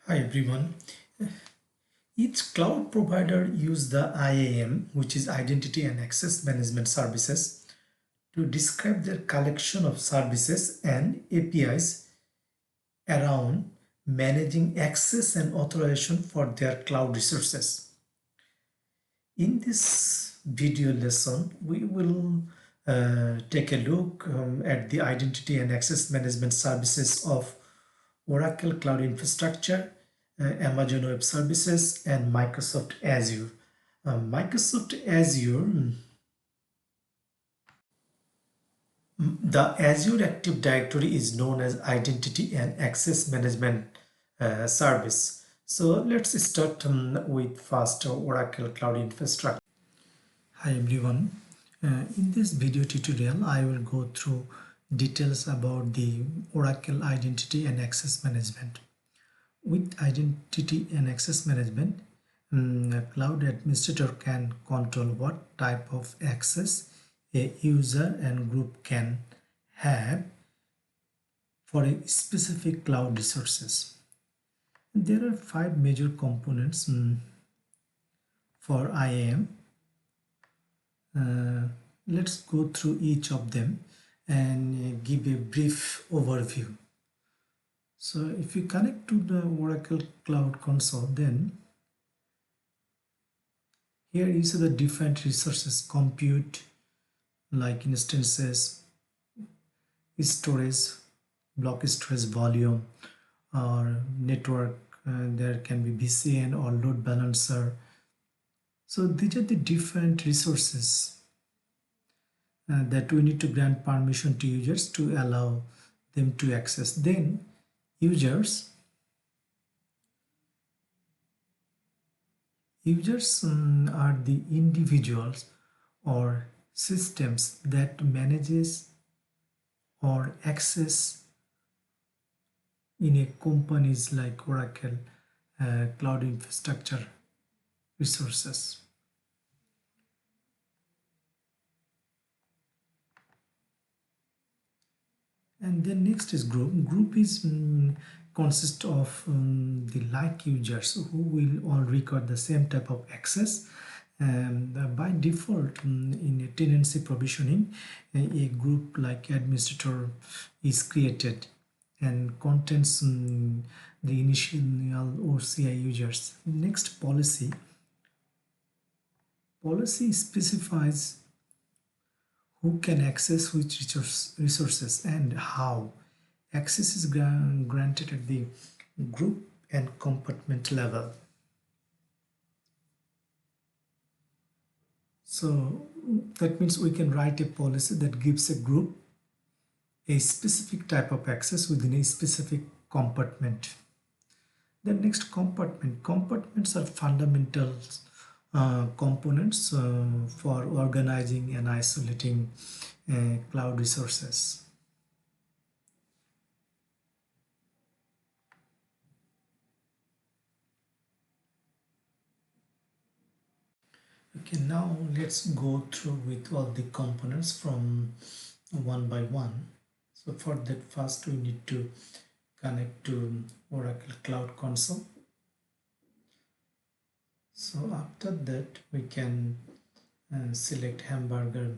Hi everyone. Each cloud provider use the IAM, which is Identity and Access Management Services, to describe their collection of services and APIs around managing access and authorization for their cloud resources. In this video lesson, we will take a look at the Identity and Access Management Services of Oracle Cloud Infrastructure, Amazon Web Services, and Microsoft Azure. Microsoft Azure, the Azure Active Directory is known as Identity and Access Management Service. So let's start with first Oracle Cloud Infrastructure. Hi everyone. In this video tutorial, I will go through details about the Oracle Identity and Access Management. With identity and access management, a cloud administrator can control what type of access a user and group can have for a specific cloud resources. There are five major components for IAM. Let's go through each of them and give a brief overview. So if you connect to the Oracle Cloud Console, then here you see the different resources: compute, like instances, storage, block storage volume, or network. There can be VCN or load balancer. So these are the different resources that we need to grant permission to users to allow them to access. Then users are the individuals or systems that manages or access in a companies like Oracle cloud infrastructure resources. And then next is group. Group is consists of the like users who will all record the same type of access. And by default, in a tenancy provisioning, a group like administrator is created and contains the initial OCI users. Next, policy. Policy specifies who can access which resources and how. Access is granted at the group and compartment level. So that means we can write a policy that gives a group a specific type of access within a specific compartment. The next, compartment. Compartments are fundamental components for organizing and isolating cloud resources. Okay, now let's go through with all the components from one by one. So for that, first we need to connect to Oracle Cloud Console. So after that, we can select hamburger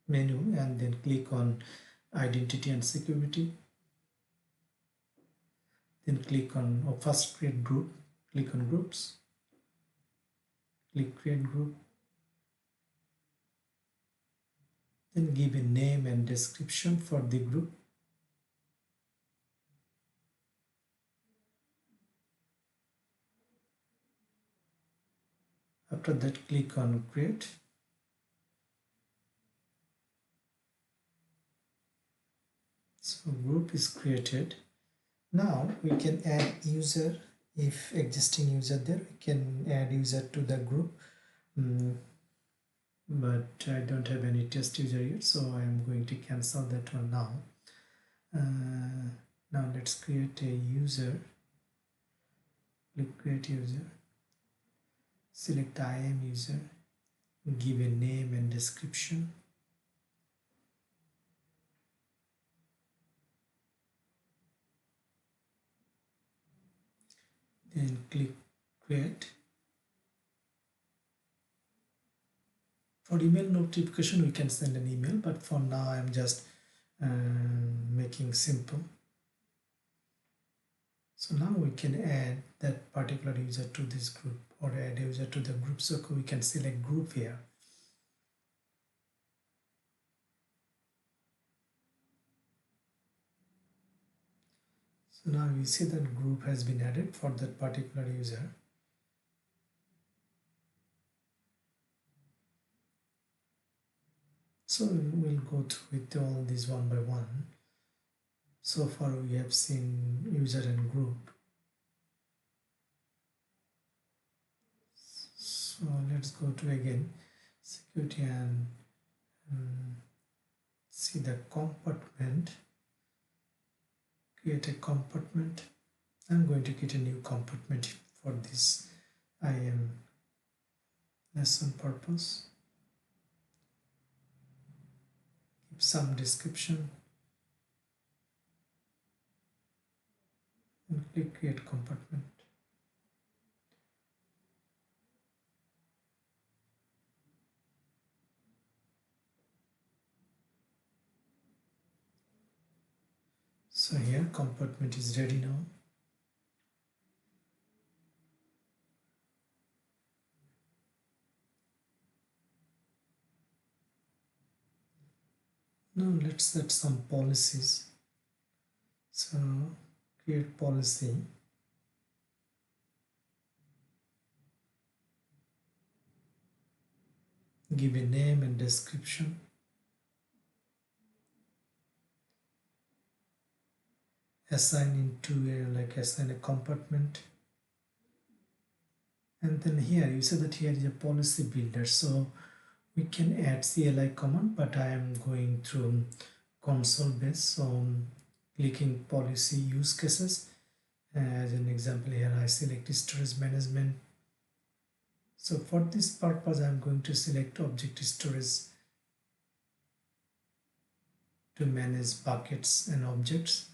menu and then click on identity and security. Then click on first create group, click on groups, click create group. Then give a name and description for the group. After that, click on create. So group is created. Now we can add user. If existing user there, we can add user to the group. But I don't have any test user yet, so I am going to cancel that one now. Now let's create a user. Click create user. Select IAM user. Give a name and description. then click create. For email notification we can send an email, but for now I'm just making simple. So now we can add that particular user to this group or add user to the group. So we can select group here. So now we see that group has been added for that particular user. So we'll go through with all these one by one. So far we have seen user and group. So let's go to again security and see the compartment. Create a compartment. I'm going to create a new compartment for this IAM lesson purpose. Give some description and click create compartment. So here compartment is ready now. Now let's set some policies. So create policy. Give a name and description. Assign a compartment. And then here you see that here is a policy builder. So we can add CLI command, but I am going through console base. So clicking policy use cases. As an example here, I select storage management. So for this purpose, I am going to select object storage to manage buckets and objects.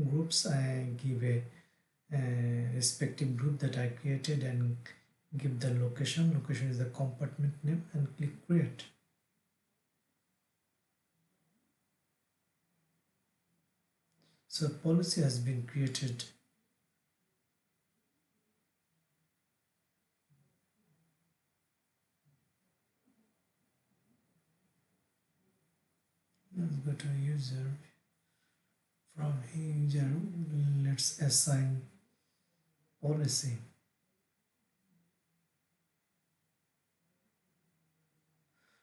Groups, I give a respective group that I created and give the location. Location is the compartment name and click create. So policy has been created. Let's go to user. From user, let's assign policy.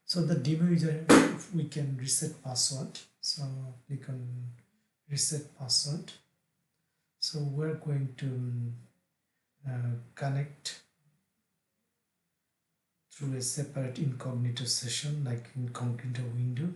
So the demo user, we can reset password. So click on reset password. So we're going to connect through a separate incognito session, like incognito window.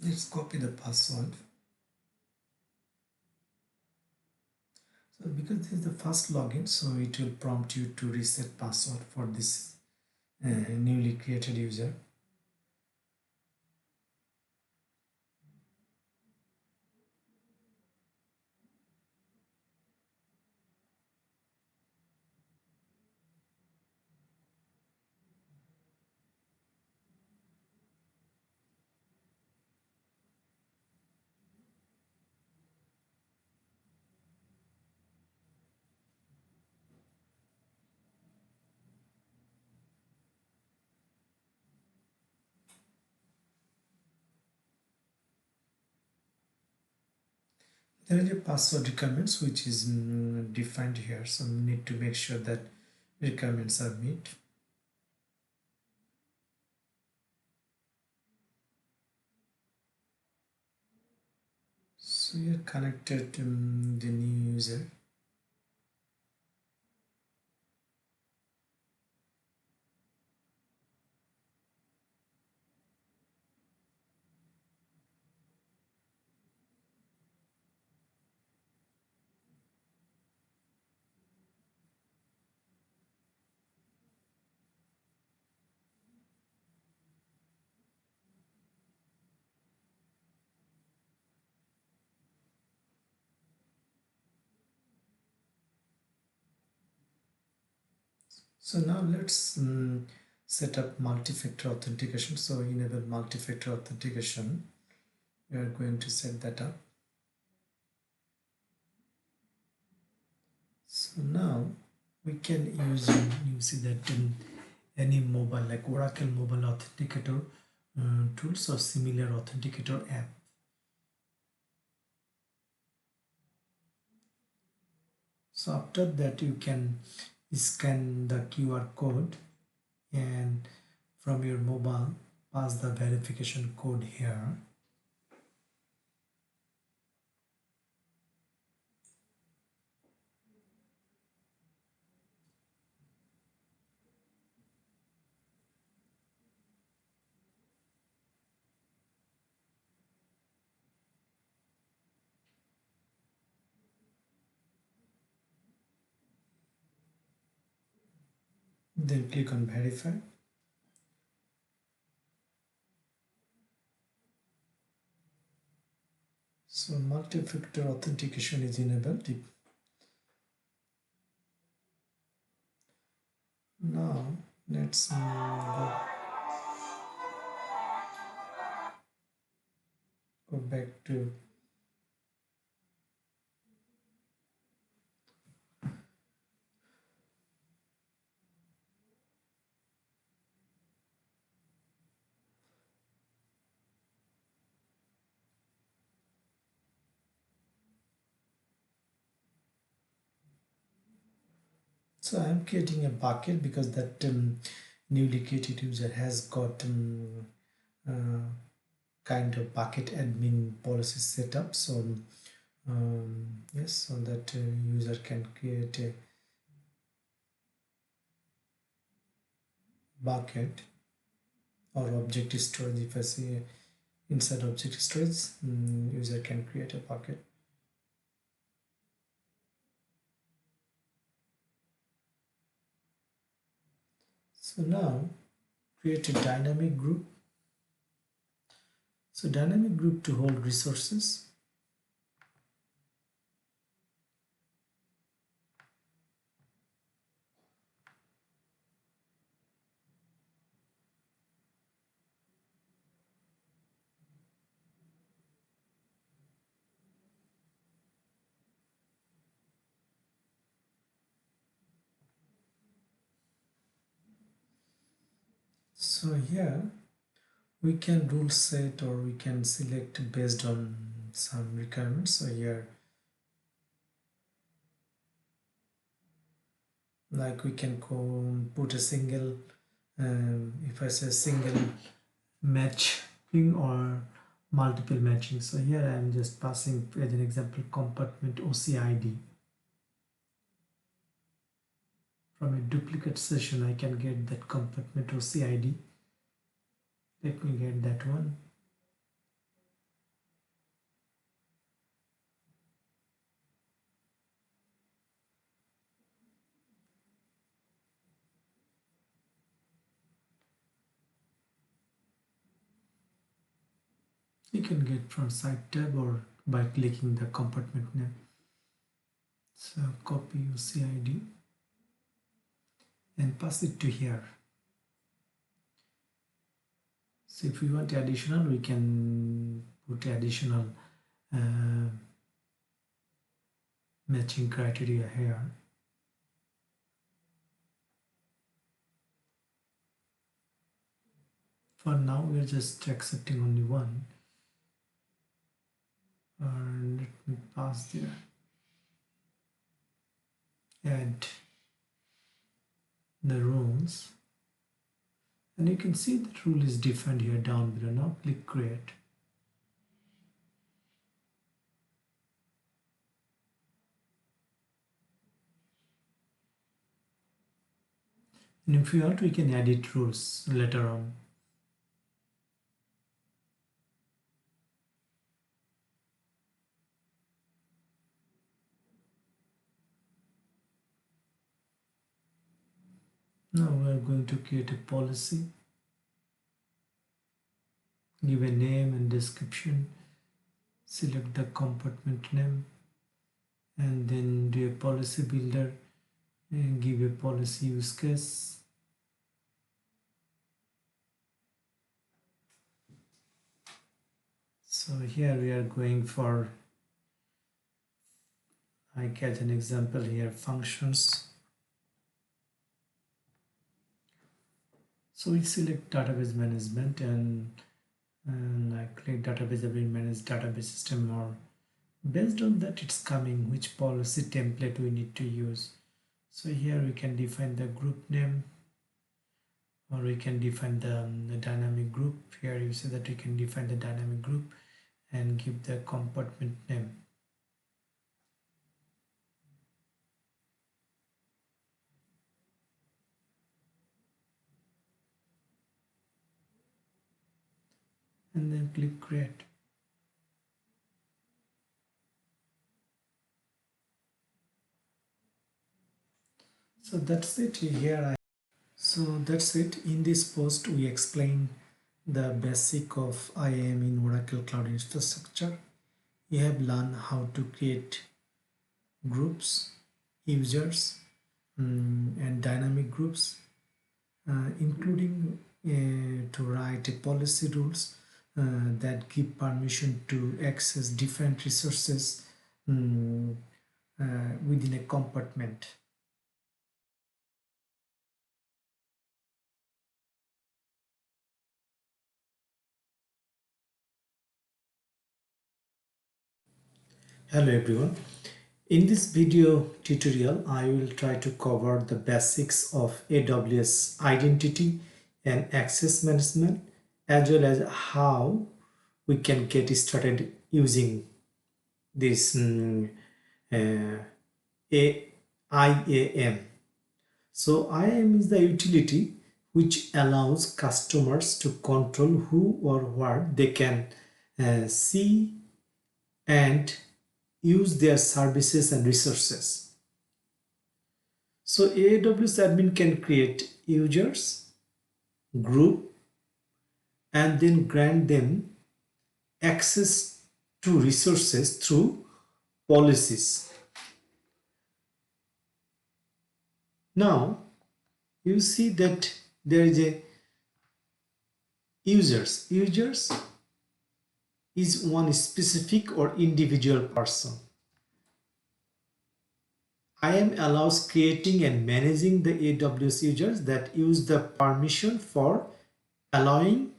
Let's copy the password. So because this is the first login, so it will prompt you to reset password for this newly created user. There is a password requirements which is defined here, so we need to make sure that requirements are met. So you're connected to the new user. So now let's set up multi-factor authentication. So enable multi-factor authentication. We are going to set that up. So now we can use, you see that in any mobile like Oracle mobile authenticator tools or similar authenticator app. So after that you can scan the QR code and from your mobile pass the verification code here. Then click on verify. So multi-factor authentication is enabled. Now let's go back to so I'm creating a bucket because that newly created user has got uh, kind of bucket admin policy set up. So yes, so that user can create a bucket or object storage. If I say inside object storage, user can create a bucket. So now create a dynamic group. So dynamic group to hold resources. So here we can rule set or we can select based on some requirements. So here like we can put a single if I say single matching or multiple matching. So here I am just passing as an example compartment OCID. From a duplicate session I can get that compartment OCID. Let me get that one. You can get from side tab or by clicking the compartment name. So copy OCID and pass it to here. So if we want additional, we can put additional matching criteria here. For now, we're just accepting only one. and let me pass there, add the rules, and you can see the rule is defined here down below. Now click create. And if you want, we can edit rules later on. Now we are going to create a policy, give a name and description, select the compartment name, and then do a policy builder and give a policy use case. So here we are going for, like as an example here, functions. So we select database management, and I click database every manage database system, or based on that it's coming which policy template we need to use. So here we can define the group name, or we can define the dynamic group. Here you see that we can define the dynamic group and give the compartment name. And then click create. So that's it here. So that's it. In this post, we explain the basic of IAM in Oracle Cloud Infrastructure. You have learned how to create groups, users, and dynamic groups, including to write a policy rules that give permission to access different resources within a compartment. Hello everyone. In this video tutorial, I will try to cover the basics of AWS identity and access management, as well as how we can get started using this IAM. So IAM is the utility which allows customers to control who or what they can see and use their services and resources. So AWS admin can create users, group, and then grant them access to resources through policies. Now you see that there is a users. Users is one specific or individual person. IAM allows creating and managing the AWS users that use the permission for allowing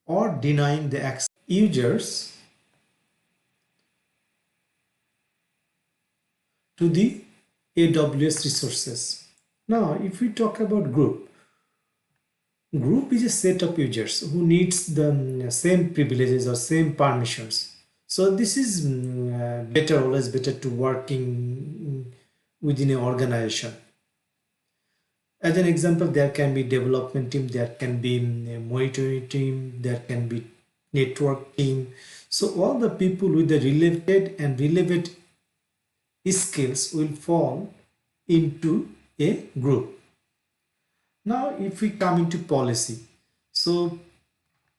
or denying the access. Users to the AWS resources. Now, if we talk about group, group is a set of users who needs the same privileges or same permissions. So this is better, always better to working within an organization. As an example, there can be development team, there can be a monitoring team, there can be network team. So all the people with the related and relevant skills will fall into a group. Now, if we come into policy, so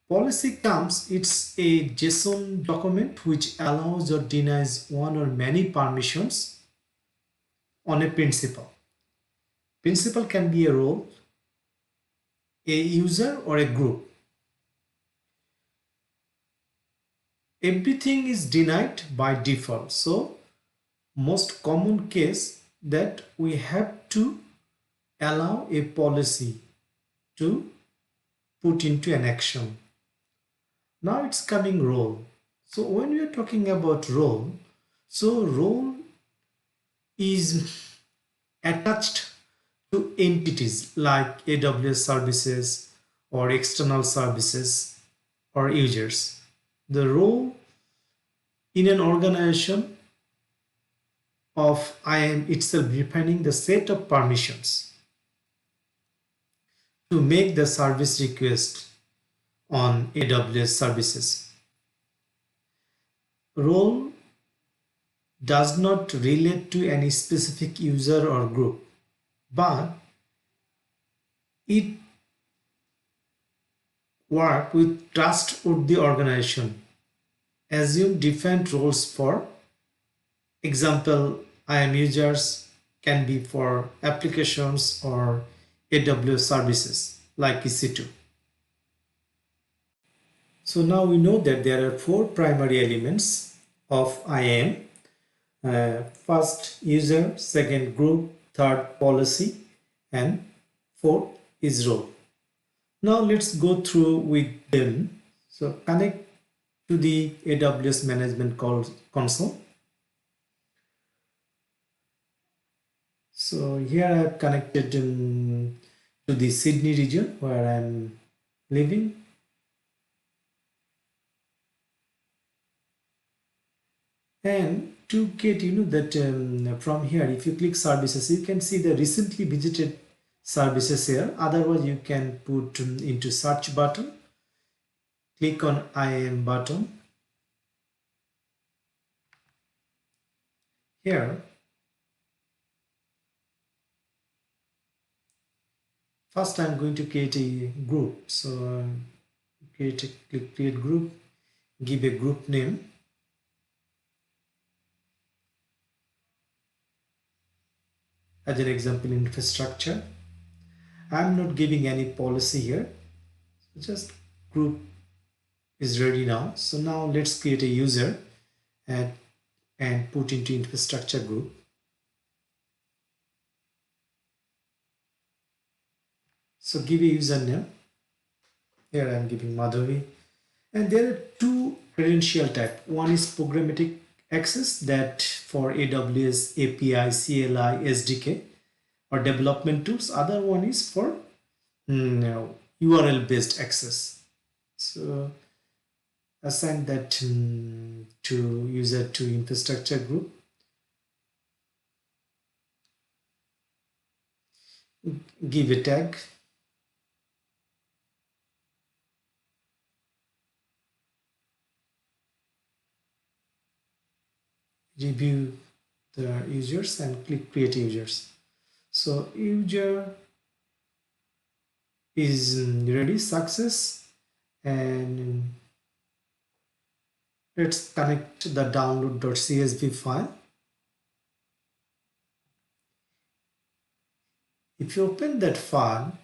policy comes, it's a JSON document which allows or denies one or many permissions on a principal. Principal can be a role, a user, or a group. Everything is denied by default. So most common case that we have to allow a policy to put into an action. Now it's coming role. So when we are talking about role, so role is attached to entities like AWS services or external services or users. The role in an organization of IAM itself defining the set of permissions to make the service request on AWS services. Role does not relate to any specific user or group, but it work with trustworthy organization. Assume different roles for example, IAM users can be for applications or AWS services like EC2. So now we know that there are four primary elements of IAM. First user, second group, third policy, and fourth is role. Now let's go through with them. So connect to the AWS management console. So here I have connected to the Sydney region where I am living. And to get that from here, if you click services, you can see the recently visited services here. Otherwise, you can put into search button, click on IAM button. Here, first I'm going to create a group. So click create group, give a group name. As an example, infrastructure. I'm not giving any policy here. Just group is ready now. So now let's create a user and put into infrastructure group. So give a username. Here I am giving Madhavi. And there are two credential type. One is programmatic access that for AWS API, CLI, SDK or development tools. Other one is for URL based access. So assign that to user to infrastructure group. Give a tag. Review the users and click create users. So user is ready, success, and let's connect the download.csv file. If you open that file,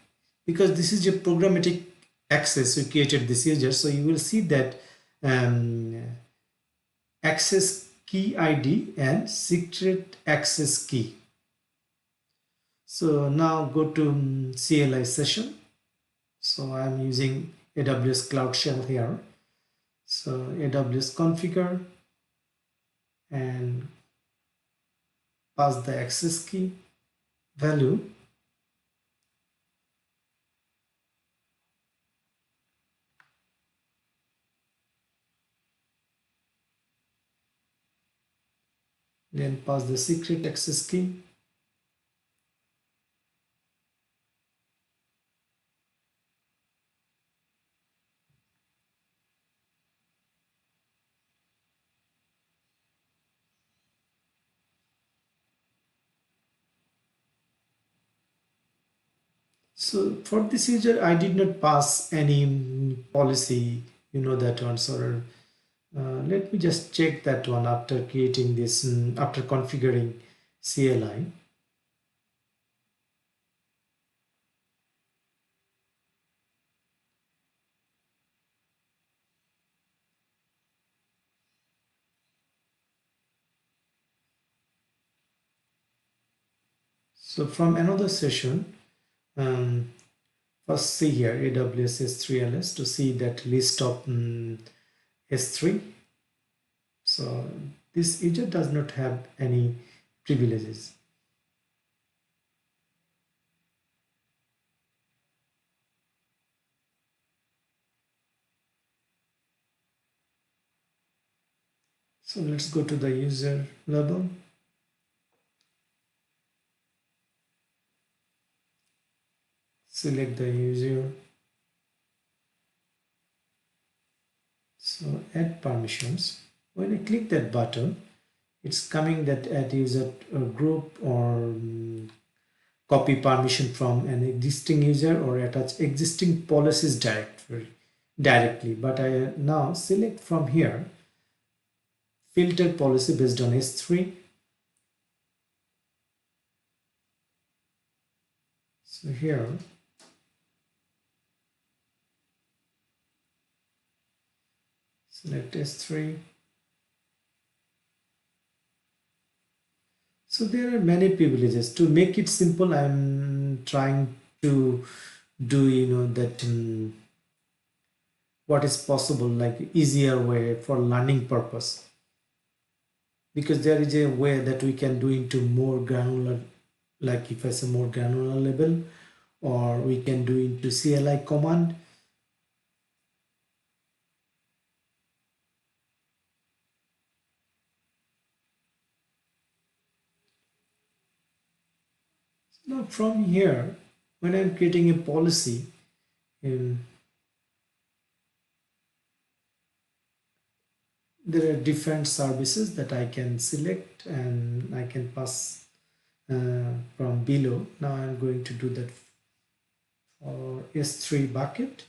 because this is a programmatic access, we created this user, so you will see that access key ID and secret access key. So now go to CLI session. So I'm using AWS Cloud Shell here. So AWS configure and pass the access key value. Then pass the secret access key. So for this user, I did not pass any policy, that one. So let me just check that one after creating this, after configuring CLI. So from another session, first see here AWS S3 LS to see that list of S3. So this user does not have any privileges. So let's go to the user level. Select the user. So add permissions. When I click that button, it's coming that add user group or copy permission from an existing user or attach existing policies directly. But I now select from here filter policy based on S3. So here select S3. So there are many privileges. To make it simple, I'm trying to do that what is possible, like easier way for learning purpose, because there is a way that we can do into more granular, like if I say more granular level, or we can do into CLI command. Now from here, when I'm creating a policy, um, there are different services that I can select and I can pass from below. Now I'm going to do that for S3 bucket,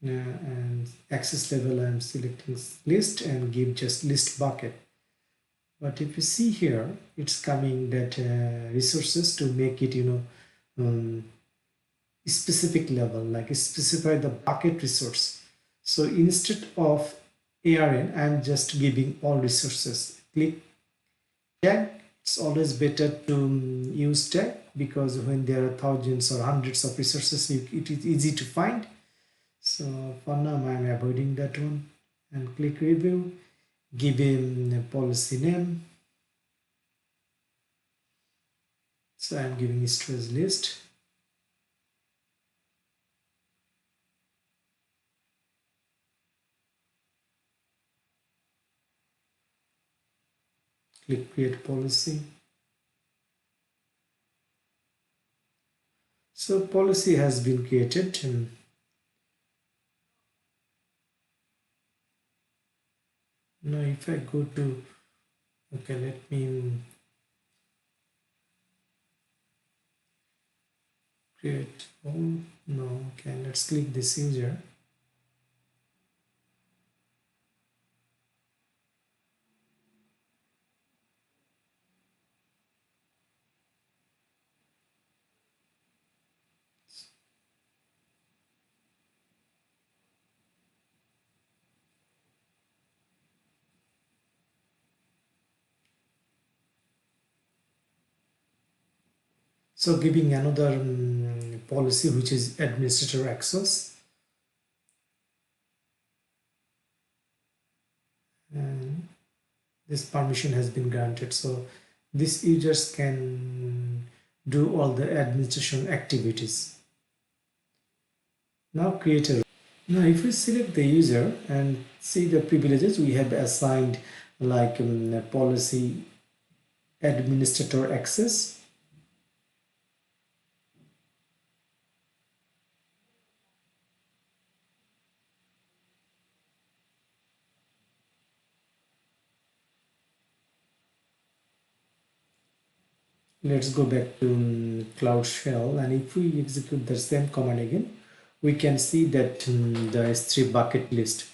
and access level I'm selecting list and give just list bucket. But if you see here, it's coming that resources to make it specific level, like specify the bucket resource. So instead of ARN, I'm just giving all resources. Click tag. It's always better to use tag, because when there are thousands or hundreds of resources, it is easy to find. So for now I'm avoiding that one, and click review. Give him a policy name. So I'm giving stress list. Click create policy. So policy has been created, and now if I go to, okay, let me create, oh no, okay, let's click this user. So giving another policy, which is administrator access, and this permission has been granted. So these users can do all the administration activities. Now create a, now if we select the user and see the privileges we have assigned, like policy administrator access. Let's go back to Cloud Shell, and if we execute the same command again, we can see that the S3 bucket list.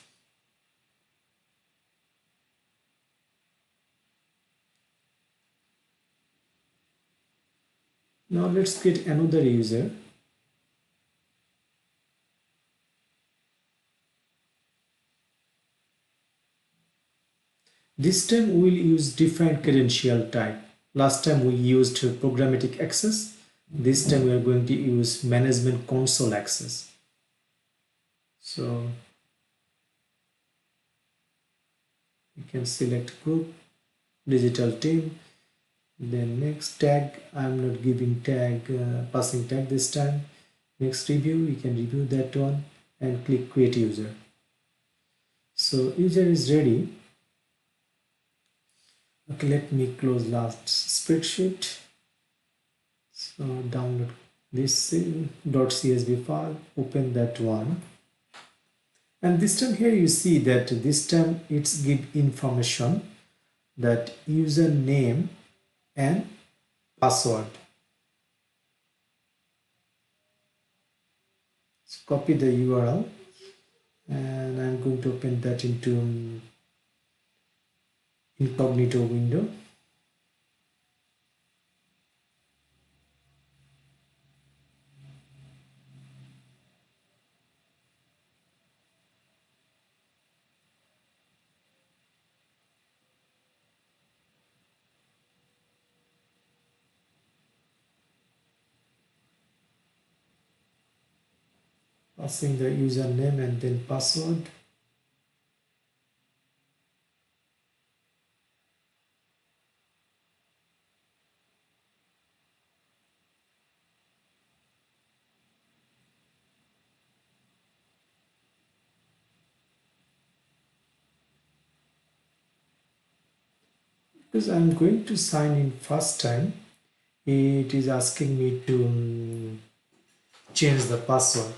Now let's get another user. This time we will use different credential type. Last time we used programmatic access. This time we are going to use management console access. So You can select group, digital team, then next tag. I'm not giving tag, passing tag this time. Next review, you can review that one and click create user. So user is ready. Okay, let me close last spreadsheet. So download this .csv file, open that one. And this time here you see that this time it's give information that username and password. So copy the URL and I'm going to open that into incognito window. Passing the username and then password. Because I'm going to sign in first time, it is asking me to change the password.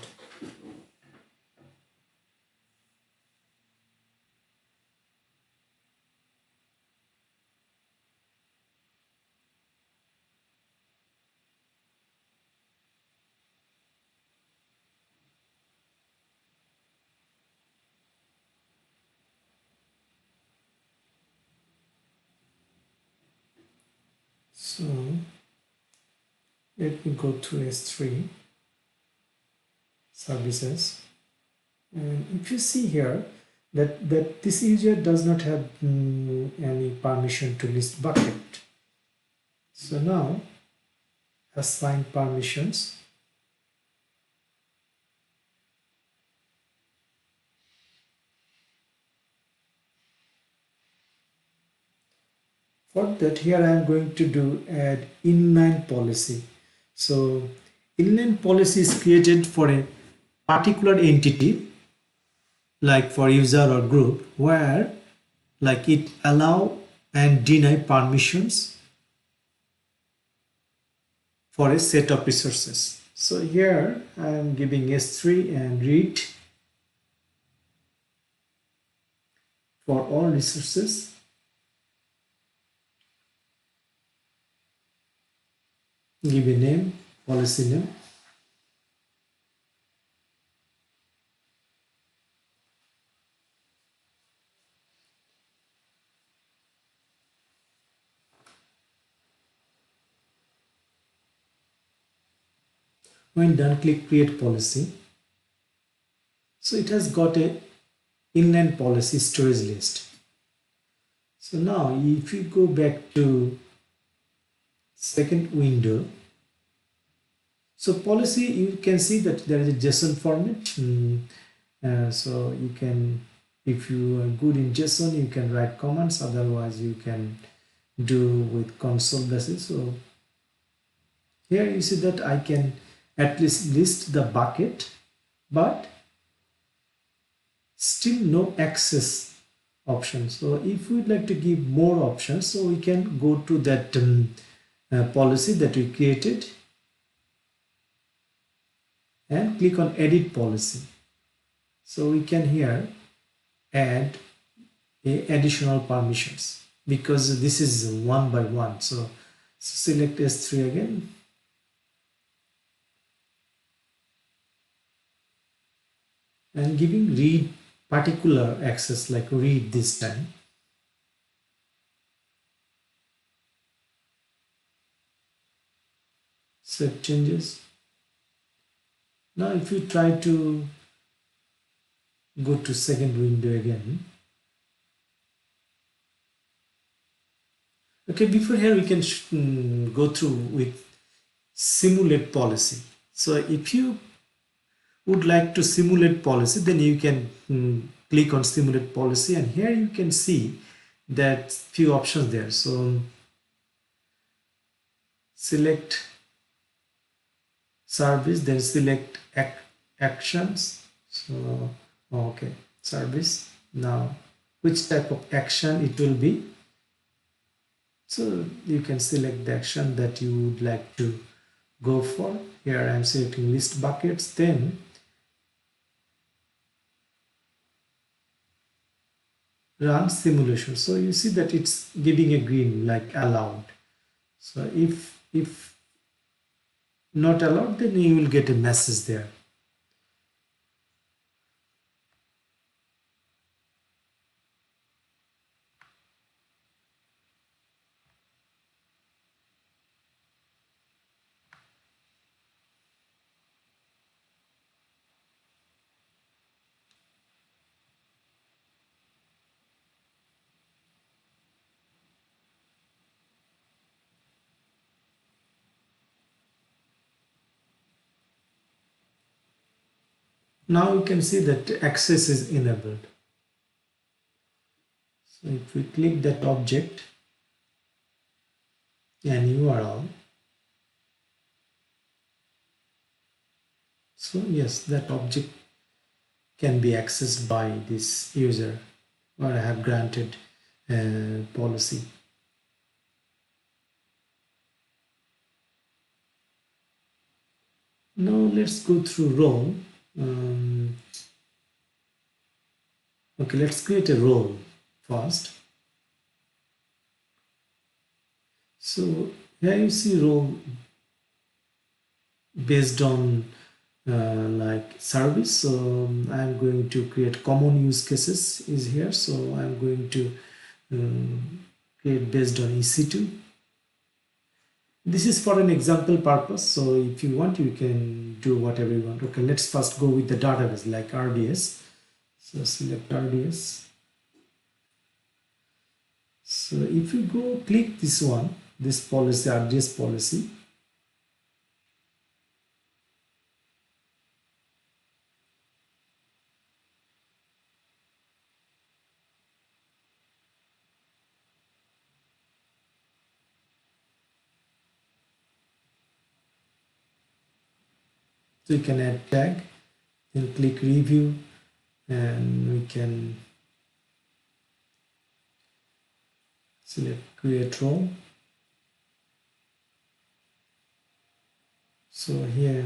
So let me go to S3 services, and if you see here that this user does not have any permission to list bucket. So now assign permissions. For that, here I am going to do add inline policy. So inline policy is created for a particular entity, like for user or group, where like it allow and deny permissions for a set of resources. So here I am giving S3 and read for all resources. Give a name, policy name. When done, click create policy. So it has got a inline policy storage list. So now if you go back to second window, so policy, you can see that there is a JSON format. So you can, if you are good in JSON, you can write commands, otherwise you can do with console basis. So here you see that I can at least list the bucket, but still no access option. So if we'd like to give more options, so we can go to that policy that we created and click on edit policy. So we can here add additional permissions, because this is one by one. So select S3 again. And giving read particular access, like read this time. Save changes. Now if you try to go to second window again. Okay, before here we can go through with simulate policy. So if you would like to simulate policy, then you can click on simulate policy, and here you can see that few options there. So select service, then select actions. So okay, service. Now which type of action it will be, so you can select the action that you would like to go for. Here I am selecting list buckets, then run simulation. So you see that it's giving a green like allowed. So if not allowed, then you will get a message there. Now you can see that access is enabled. So if we click that object and URL, so yes, that object can be accessed by this user, or I have granted policy. Now let's go through role. Okay, let's create a role first. So here you see role based on like service. So I'm going to create common use cases is here. So I'm going to create based on EC2. This is for an example purpose. So if you want, you can do whatever you want. Okay, let's first go with the database like RDS. So select RDS. So if you go click this one, this policy, RDS policy, so you can add tag, then click review, and we can select create role. So here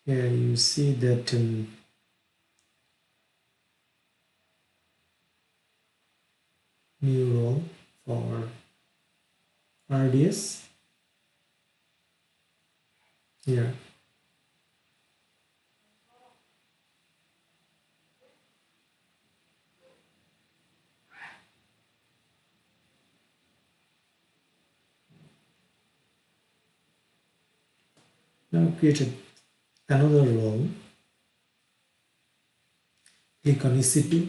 you see that new role for RDS here. Now created another role. Click on EC2.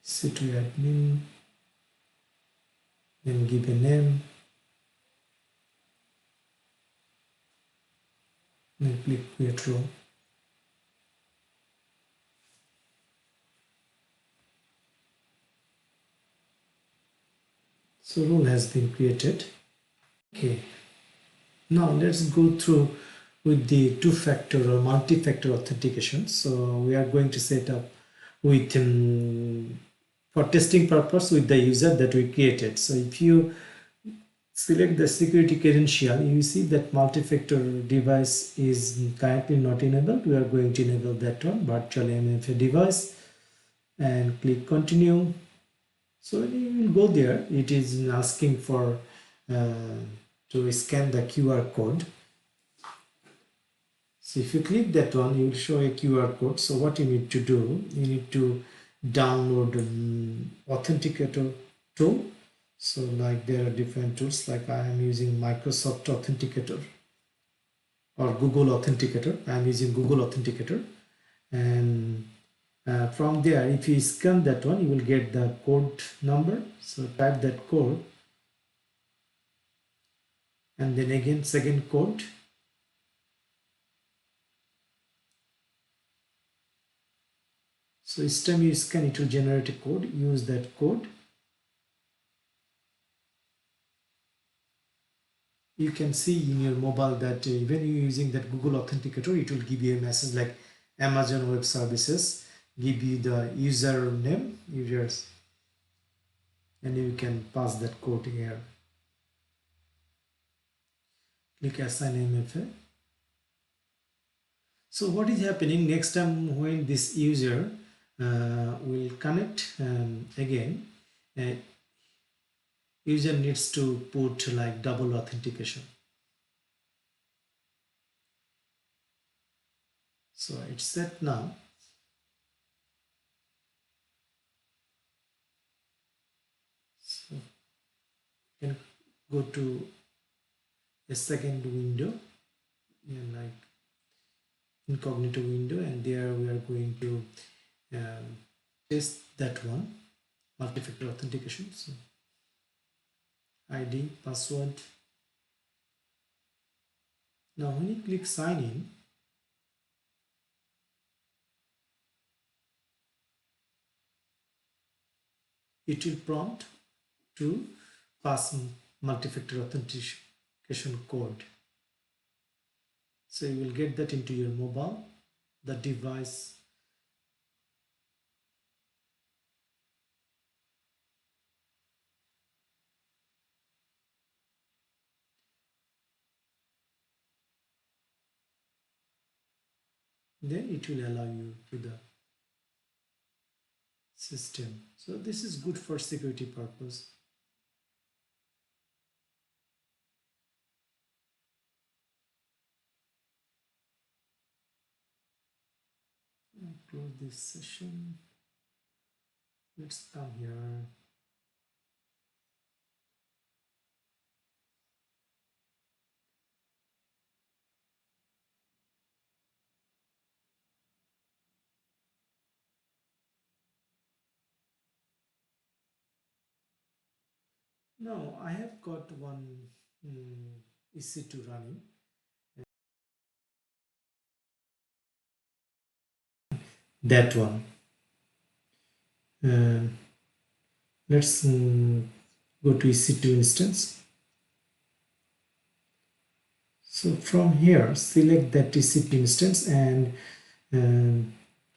EC2 admin, then give a name, then click create role. So role has been created. Okay, now let's go through with the two-factor or multi-factor authentication. So we are going to set up with for testing purpose with the user that we created. So if you select the security credential, you see that multi-factor device is currently not enabled. We are going to enable that one, virtual MFA device, and click continue. So when you will go there, it is asking for to scan the QR code. So if you click that one, you will show a QR code. So what you need to do, you need to download an authenticator tool. So like there are different tools, like I am using Microsoft Authenticator or Google Authenticator. I am using Google Authenticator, and from there, if you scan that one, you will get the code number. So type that code, and then again second code. So each time you scan, it will generate a code. Use that code. You can see in your mobile that when you're using that Google Authenticator, it will give you a message like Amazon Web Services, give you the username, users, and you can pass that code here. Click assign MFA. So what is happening next time when this user will connect again, uh, user needs to put like double authentication. So it's set now. So you can go to a second window, and like incognito window, and there we are going to test that one, multi-factor authentication. So ID, password. Now when you click sign in, it will prompt to pass multi-factor authentication code. So you will get that into your mobile, the device. Then it will allow you to the system. So this is good for security purpose. I'll close this session. Let's come here. Now I have got one EC2 running. That one. Uh, let's go to EC2 instance. So from here, select that EC2 instance, and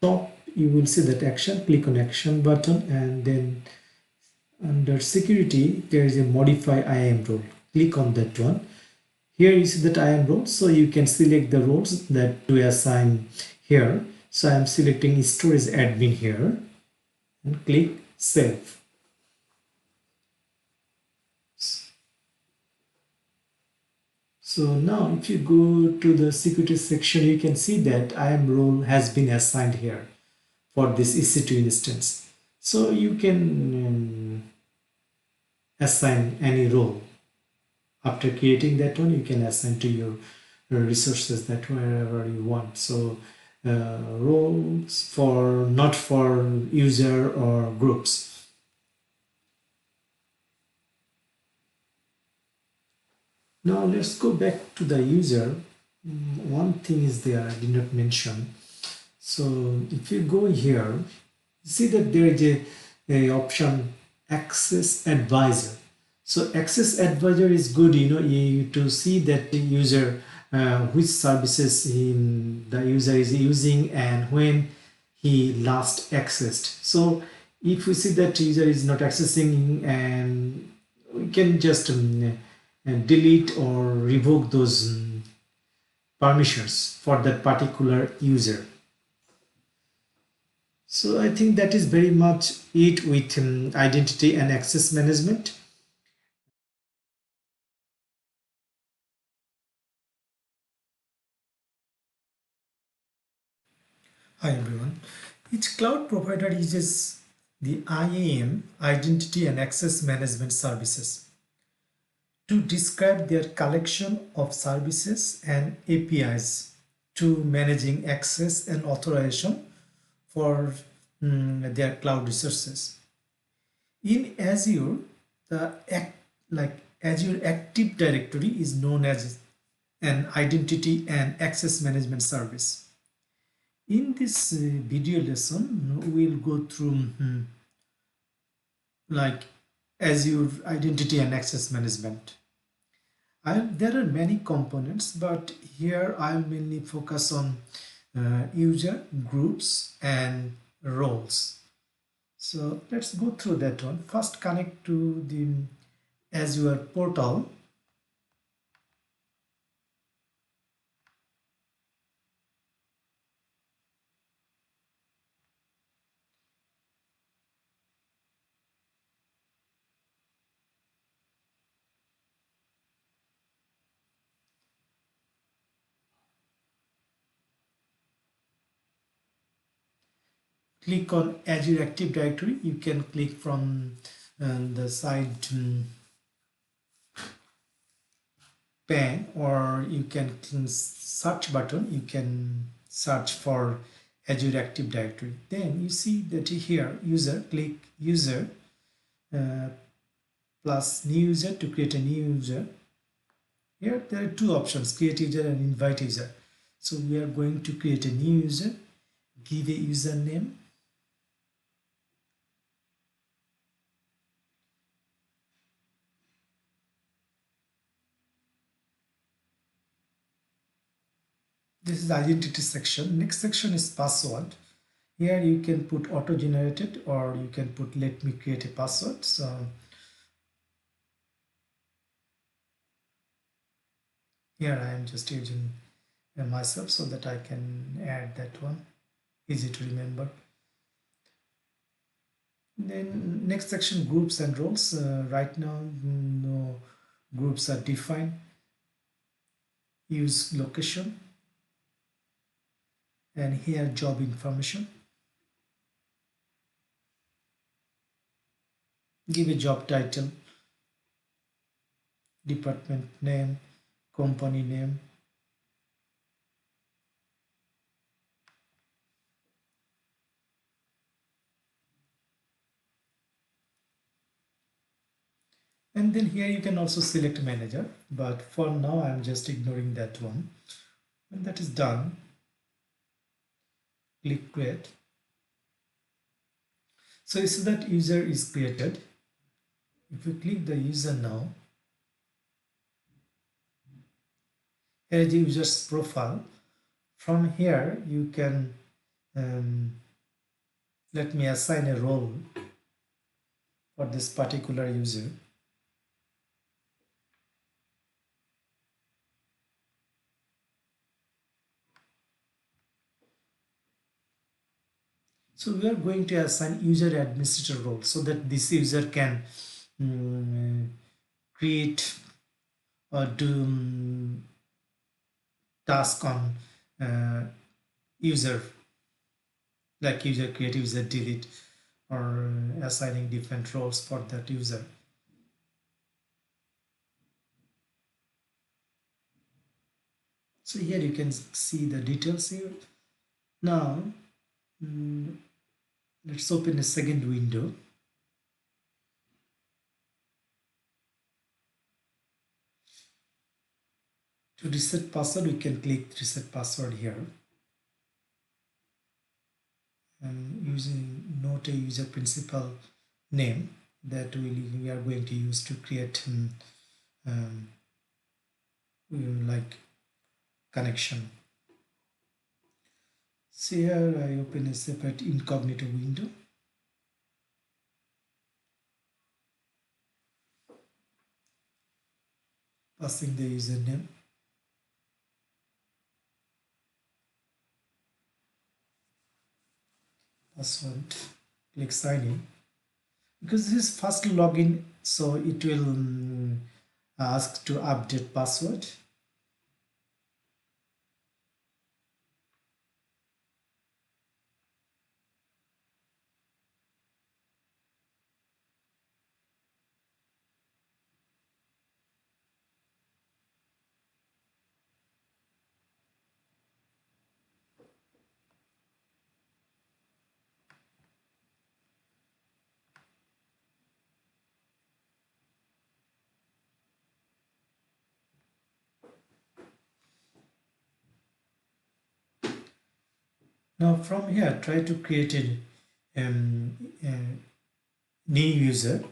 top you will see that action. Click on action button, and then under security there is a modify IAM role. Click on that one. Here you see that IAM role, so you can select the roles that to assign here. So I am selecting storage admin here, and click save. So now if you go to the security section, you can see that IAM role has been assigned here for this EC2 instance. So you can assign any role. After creating that one, you can assign to your resources that wherever you want. So roles for not for user or groups. Now let's go back to the user. One thing is there I did not mention. So if you go here, see that there is a option access advisor. So access advisor is good, you to see that the user which services the user is using and when he last accessed. So if we see that user is not accessing, and we can just delete or revoke those permissions for that particular user. So I think that is very much it with identity and access management. Hi everyone. Each cloud provider uses the IAM, Identity and Access Management Services. to describe their collection of services and APIs to managing access and authorization for their cloud resources. In Azure, like Azure Active Directory is known as an identity and access management service. In this video lesson, we'll go through like Azure Identity and Access Management. There are many components, but here I'll mainly focus on user groups and roles. So let's go through that one. First, connect to the Azure portal. Click on Azure Active Directory. You can click from the side pane, or you can search button. You can search for Azure Active Directory. Then you see that here user, click user uh, plus new user to create a new user. Here there are two options, create user and invite user. So we are going to create a new user, give a username. This is identity section. Next section is password. Here you can put auto generated, or you can put let me create a password. So here I am just using myself so that I can add that one, easy to remember. Then next section, groups and roles. Right now no groups are defined. Use location, and here job information. Give a job title, department name, company name. And then here you can also select manager, but for now I'm just ignoring that one. When that is done, click create. So you see that user is created. If you click the user now, here is the user's profile. From here you can let me assign a role for this particular user. So we are going to assign user administrator role so that this user can create or do task on user, like user create, user delete, or assigning different roles for that user. So here you can see the details here. Now let's open a second window. To reset password, we can click reset password here. And using note a user principal name that we are going to use to create like connection. So here I open a separate incognito window. Passing the username, password, click sign in. Because this is first login, so it will ask to update password. Now from here try to create a new user,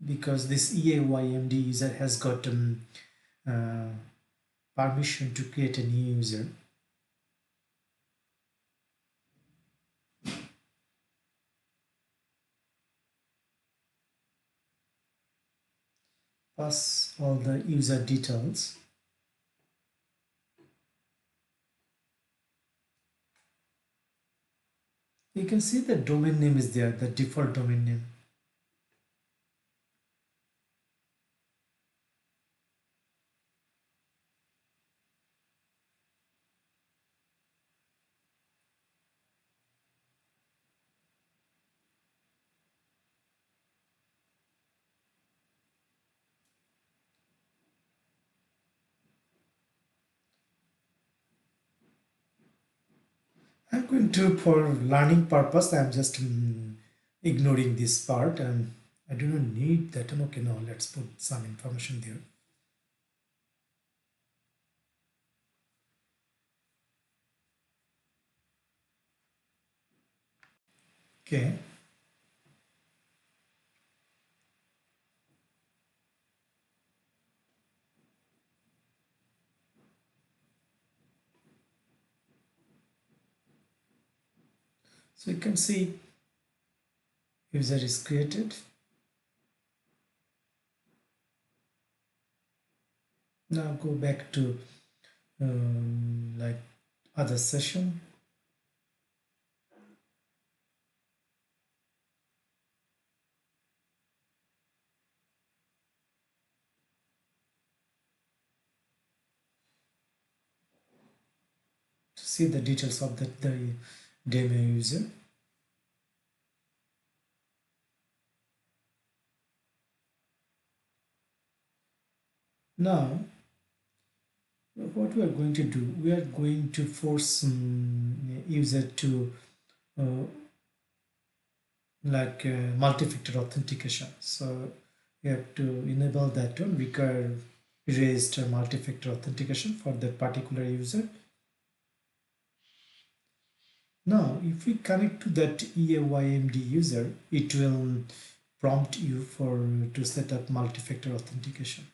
because this EAYMD user has got uh, permission to create a new user. Pass all the user details. You can see the domain name is there, the default domain name. I'm going to, for learning purpose, I'm just ignoring this part, and I do not need that. Okay, now let's put some information there. Okay, so you can see user is created. Now go back to like other session. To see the details of the demo user. Now what we are going to do, we are going to force user to uh, multi-factor authentication. So you have to enable that one, require raised multi-factor authentication for that particular user. Now if we connect to that EAYMD user, it will prompt you for to set up multi-factor authentication.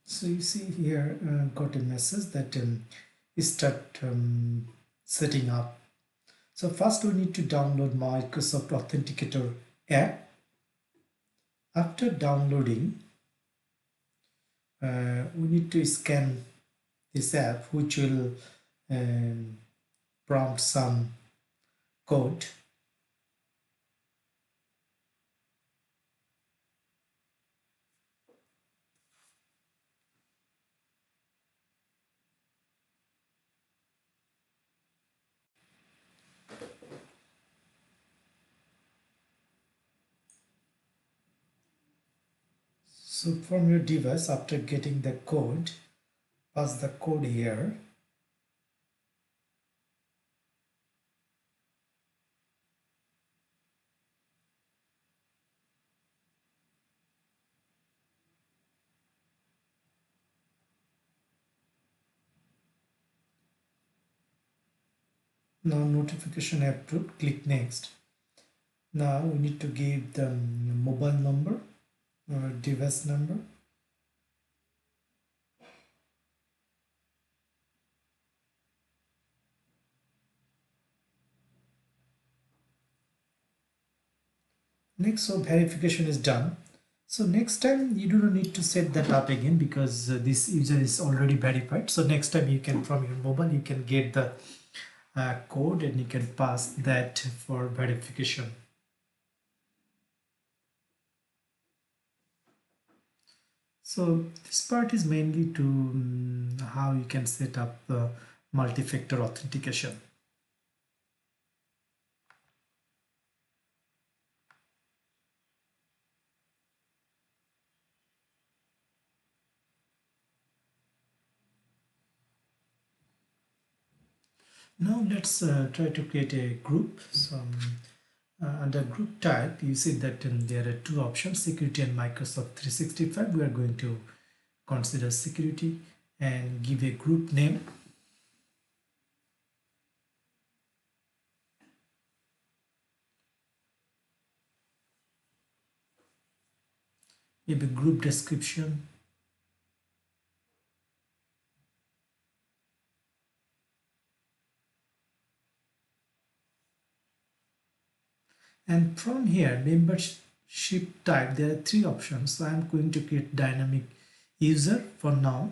So you see here, got a message that start setting up. So first we need to download Microsoft Authenticator app. After downloading, we need to scan this app, which will um, prompt some code. So from your device, after getting the code, pass the code here. Now notification approved, click next. Now we need to give the mobile number or device number. Next, so verification is done. So next time you do not need to set that up again, because this user is already verified. So next time you can, from your mobile, you can get the code and you can pass that for verification. So this part is mainly to how you can set up the multi-factor authentication. Now let's try to create a group. So under group type, you see that there are two options, security and Microsoft 365. We are going to consider security and give a group name. Give a group description. And from here, membership type, there are three options. So I'm going to create dynamic user for now.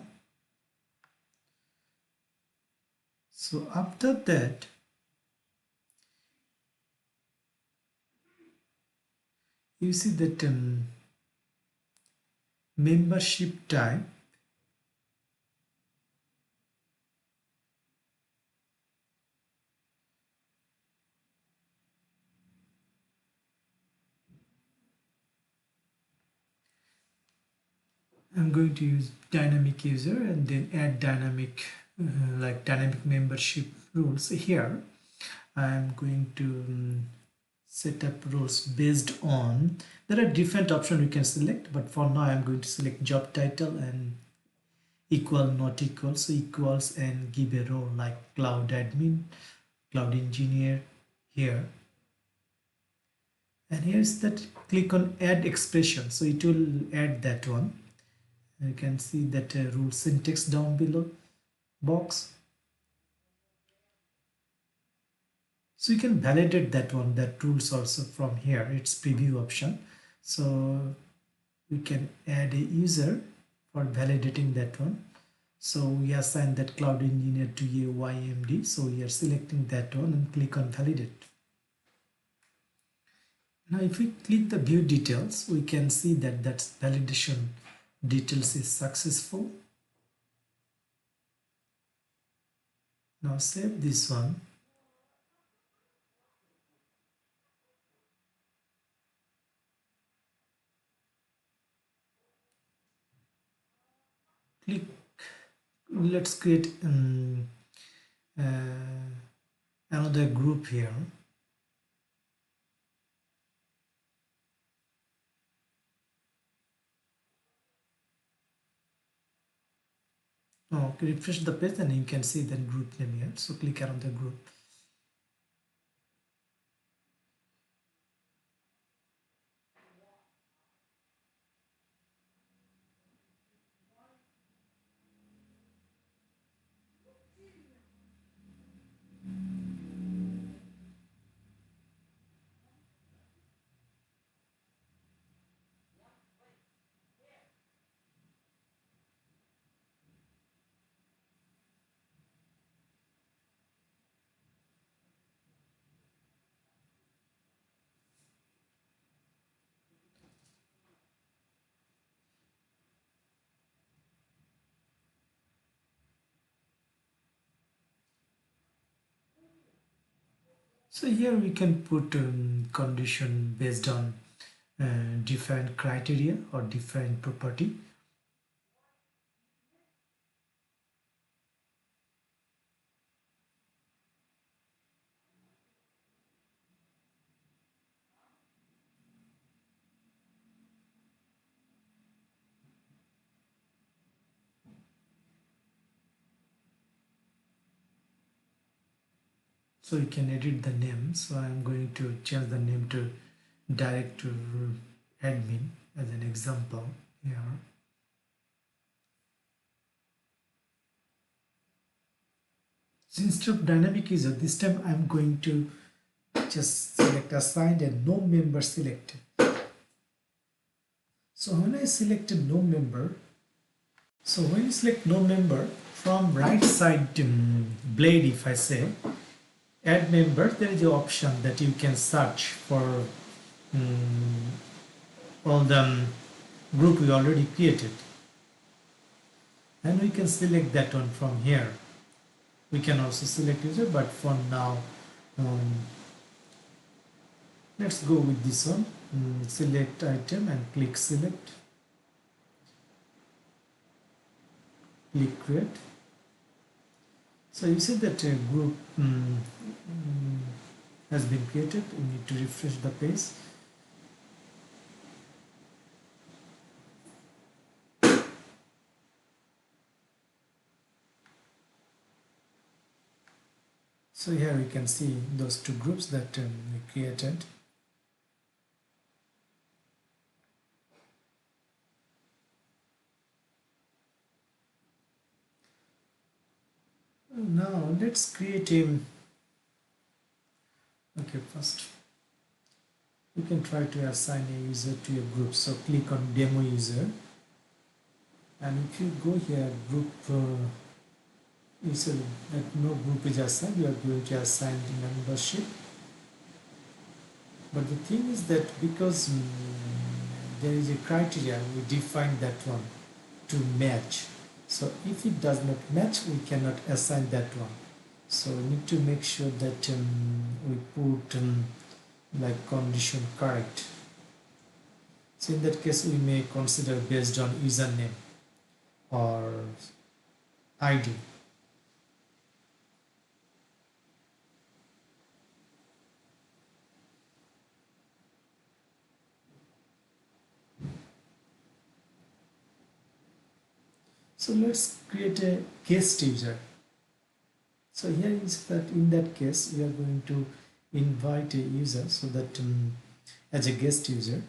So after that, you see that membership type, I'm going to use dynamic user and then add dynamic like dynamic membership rules. Here I'm going to set up rules based on, there are different options we can select, but for now I'm going to select job title and equal not equal. So equals and give a role like cloud admin, cloud engineer here. And here's that, click on add expression, so it will add that one. You can see that rule syntax down below box. So you can validate that one, that rules also from here, it's preview option. So we can add a user for validating that one. So we assign that cloud engineer to a YMD. So we are selecting that one and click on validate. Now if we click the view details, we can see that that validation details is successful. Now save this one. Click, let's create another group here. Okay, refresh the page and you can see the group name here. So click around the group. So here we can put condition based on different criteria or different property. So you can edit the name. So I'm going to change the name to direct to admin as an example here. So instead of dynamic user, this time I'm going to just select assigned and no member selected. So when I selected no member, so when you select no member, from right side blade, if I say add member, there is an option that you can search for all the group we already created, and we can select that one from here. We can also select user, but for now let's go with this one. Select item and click select, click create. So you see that a group has been created. You need to refresh the page. So here we can see those two groups that we created. Now let's create a, okay, first you can try to assign a user to a group. So click on demo user, and if you go here group, you see that no group is assigned, you are going to assign the membership. But the thing is that because there is a criteria, we define that one to match. So if it does not match, we cannot assign that one. So we need to make sure that we put like condition correct. So in that case, we may consider based on username or ID. So let's create a guest user. So here is that in that case, we are going to invite a user so that as a guest user.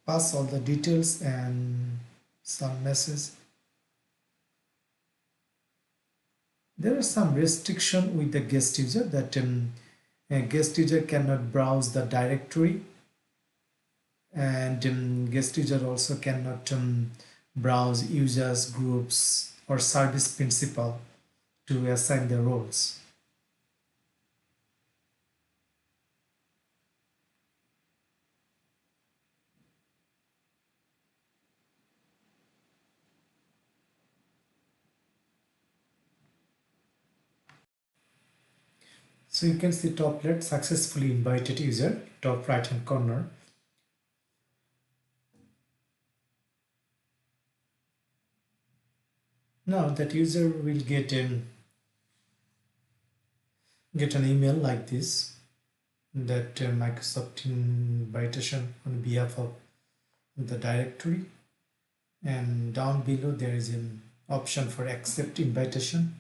Pass all the details and some message. There are some restriction with the guest user that a guest user cannot browse the directory, and guest user also cannot browse users groups or service principal to assign the roles. So you can see top left, successfully invited user, top right hand corner. Now that user will get an email like this, that Microsoft invitation on behalf of the directory, and down below there is an option for accept invitation.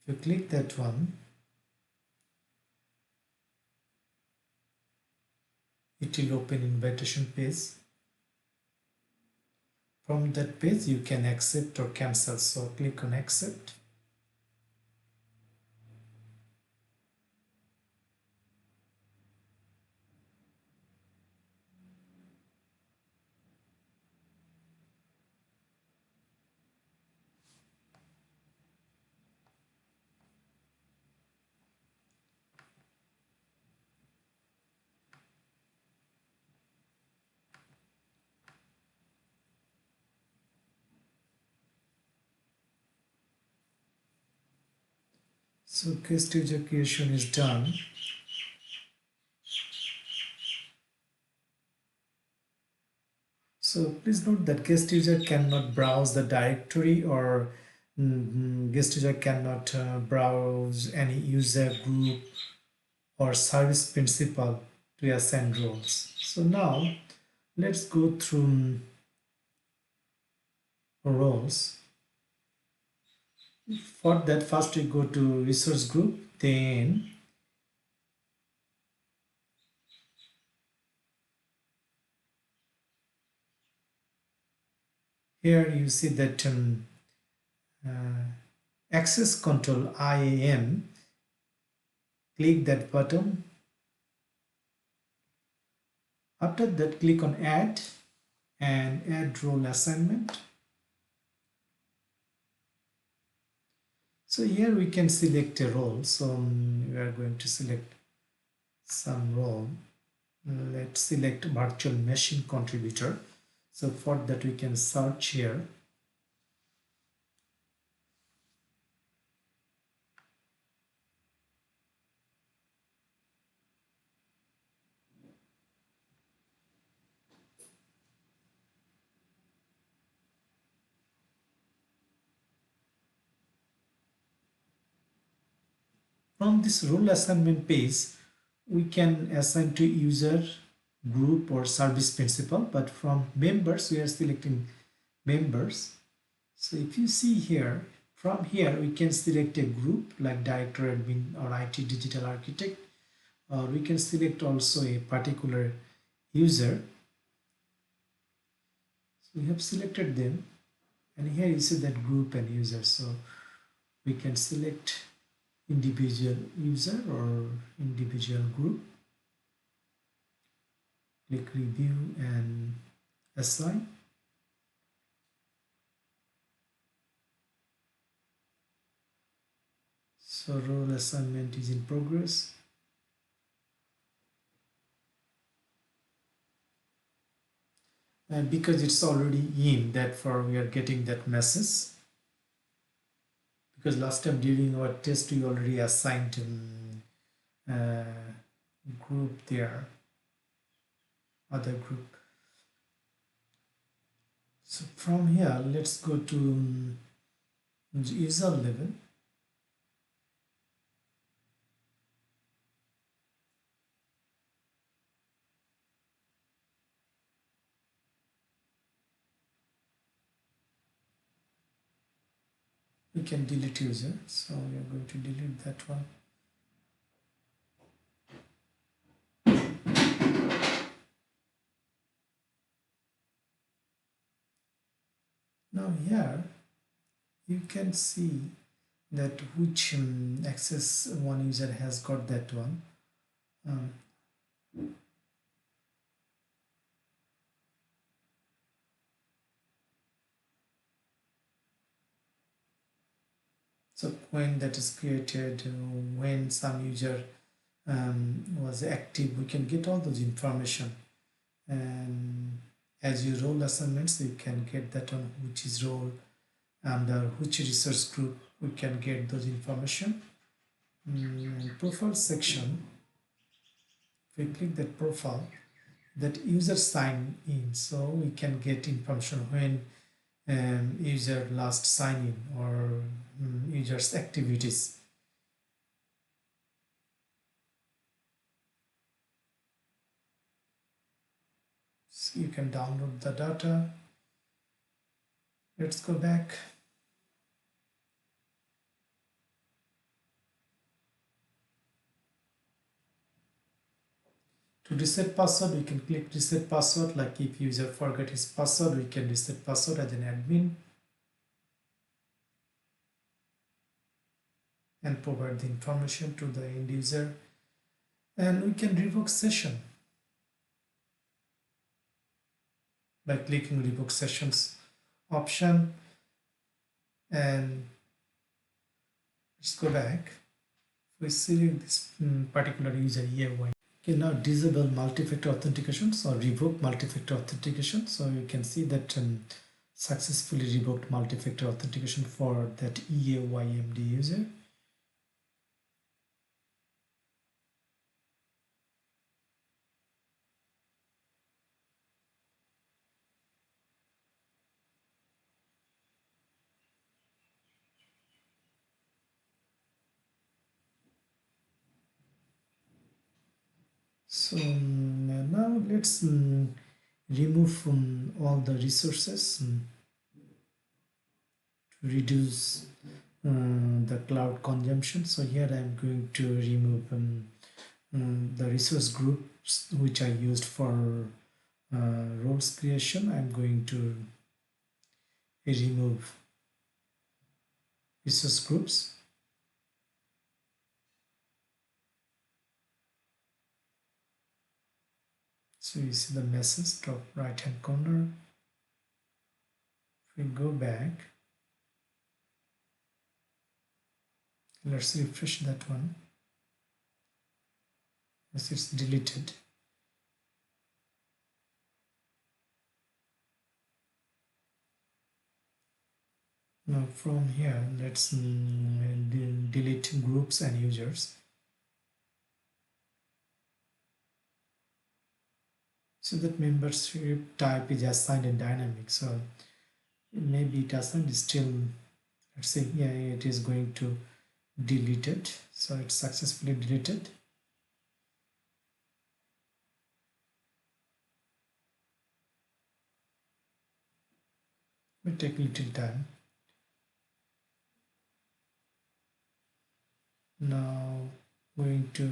If you click that one, it will open invitation page. From that page you can accept or cancel, so click on accept. So guest user creation is done. So please note that guest user cannot browse the directory, or guest user cannot browse any user group or service principal to assign roles. So now let's go through roles. For that, first we go to resource group, then here you see that uh, access control IAM, click that button. After that, click on add and add role assignment. So here we can select a role. So we are going to select some role. Let's select virtual machine contributor. So for that we can search here. From this role assignment page, we can assign to user, group or service principal, but from members we are selecting members. So if you see here, from here we can select a group like director, admin or IT digital architect, or we can select also a particular user. So we have selected them, and here you see that group and user. So we can select individual user or individual group, click review and assign. So role assignment is in progress. And because it's already in, therefore we are getting that message. Because last time during our test we already assigned group there, other group. So from here let's go to user level. We can delete user, so we are going to delete that one. Now here you can see that which access one user has got that one. Um, so when that is created, when some user was active, we can get all those information. And as you role assignments, you can get that on which is role and which resource group, we can get those information. Profile section, if we click that profile, that user sign in, so we can get information when user last sign in or users activities. So you can download the data. Let's go back. To reset password, we can click reset password. Like if user forgot his password, we can reset password as an admin and provide the information to the end user. And we can revoke session by clicking revoke sessions option. And let's go back. We select this particular user EAY. Okay, now disable multi-factor authentication, so revoke multi-factor authentication. So you can see that successfully revoked multi-factor authentication for that EAYMD user. So now let's remove all the resources to reduce the cloud consumption. So here I'm going to remove the resource groups which I used for roles creation. I'm going to remove resource groups. So you see the message top right hand corner. If we go back, let's refresh that one. Yes, it's deleted. Now from here, let's delete groups and users. So that membership type is assigned in dynamic. So maybe it assigned is still, let's say, yeah, it is going to delete it. So it's successfully deleted. It will take a little time. Now going to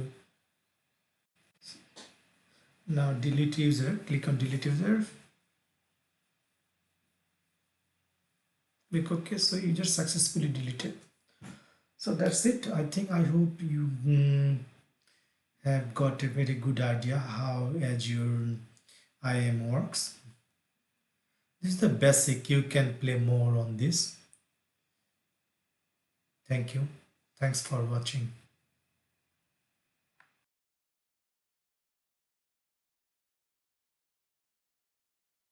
now delete user. Click on delete user. Click OK. So user successfully deleted. So that's it. I hope you have got a very good idea how Azure IAM works. This is the basic. You can play more on this. Thank you. Thanks for watching.